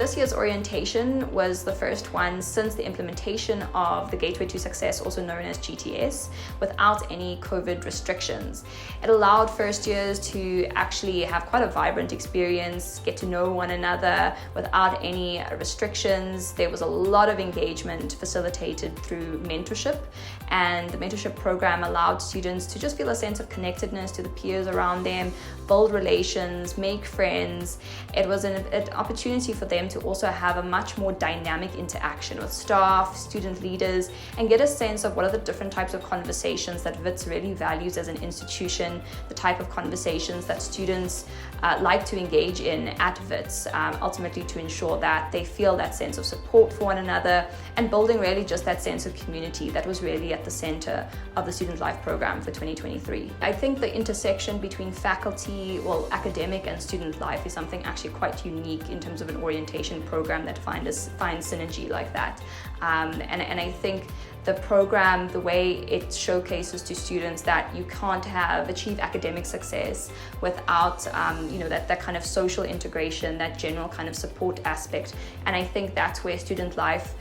this year's orientation was the first one since the implementation of the Gateway to Success, also known as GTS, without any COVID restrictions. It allowed first years to actually have quite a vibrant experience, get to know one another without any restrictions. There was a lot of engagement facilitated through mentorship, and the mentorship program allowed students to just feel a sense of connectedness to the peers around them, build relations, make friends. It was an opportunity for them to also have a much more dynamic interaction with staff, student leaders, and get a sense of what are the different types of conversations that Wits really values as an institution, the type of conversations that students like to engage in at Wits, ultimately to ensure that they feel that sense of support for one another and building really just that sense of community that was really at the center of the Student Life program for 2023. I think the intersection between faculty, academic and student life is something actually quite unique in terms of an orientation program that finds synergy like that. And I think the program, the way it showcases to students that you can't achieve academic success without that kind of social integration, that general kind of support aspect. And I think that's where Student Life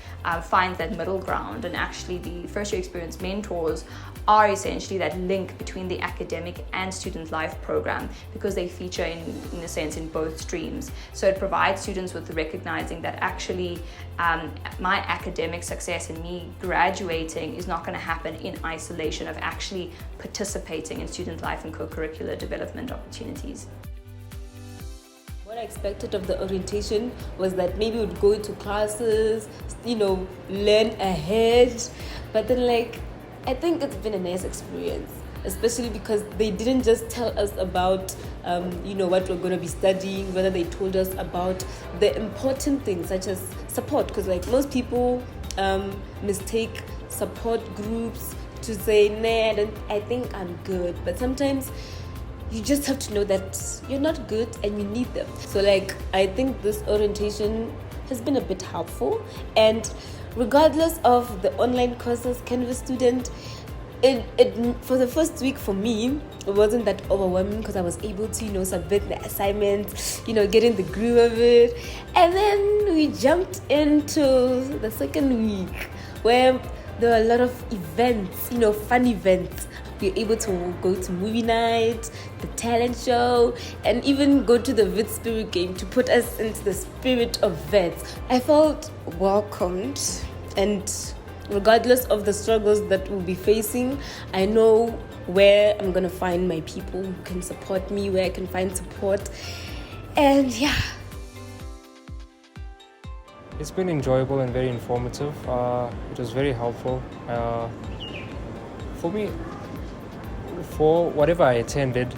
finds that middle ground, and actually the first year experience mentors are essentially that link between the academic and student life program, because they feature in a sense in both streams. So it provides students with recognizing that actually my academic success and me graduating is not going to happen in isolation of actually participating in student life and co-curricular development opportunities. What I expected of the orientation was that maybe we'd go to classes, learn ahead, but then I think it's been a nice experience, especially because they didn't just tell us about what we're going to be studying, whether they told us about the important things such as support, because most people mistake support groups to say, nah, I think I'm good, but sometimes you just have to know that you're not good and you need them. So I think this orientation has been a bit helpful, and regardless of the online courses, Canvas student, it for the first week for me, it wasn't that overwhelming because I was able to submit the assignments, get in the groove of it. And then we jumped into the second week where there were a lot of events, fun events. We were able to go to movie night, the talent show, and even go to the Wits Spirit game to put us into the spirit of Wits. I felt welcomed, and regardless of the struggles that we'll be facing, I know where I'm going to find my people who can support me, where I can find support. And yeah. It's been enjoyable and very informative. It was very helpful. For me, for whatever I attended,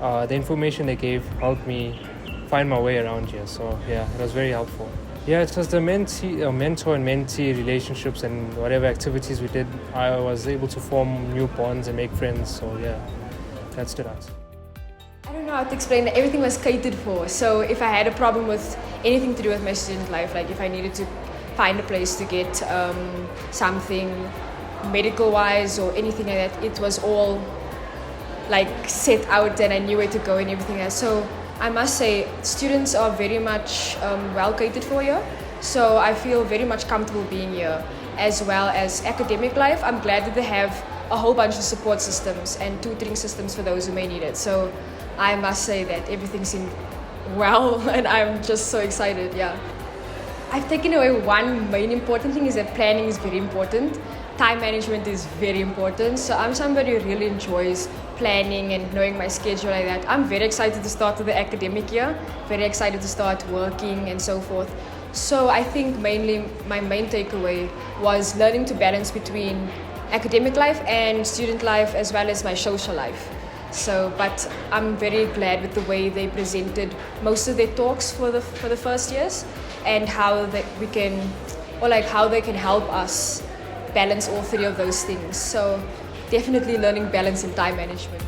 the information they gave helped me find my way around here. So yeah, it was very helpful. Yeah, it was the mentor and mentee relationships and whatever activities we did. I was able to form new bonds and make friends. So yeah, that stood out. I don't know how to explain that. Everything was catered for. So if I had a problem with anything to do with my student life, if I needed to find a place to get something medical-wise or anything like that, it was all set out and I knew where to go and everything else. So I must say, students are very much well catered for here. So I feel very much comfortable being here. As well as academic life, I'm glad that they have a whole bunch of support systems and tutoring systems for those who may need it. So I must say that everything seemed well and I'm just so excited, yeah. I've taken away one main important thing is that planning is very important. Time management is very important. So I'm somebody who really enjoys planning and knowing my schedule like that. I'm very excited to start the academic year, very excited to start working and so forth. So I think mainly my main takeaway was learning to balance between academic life and student life as well as my social life. But I'm very glad with the way they presented most of their talks for the first years and how they can help us balance all three of those things. So definitely learning balance and time management.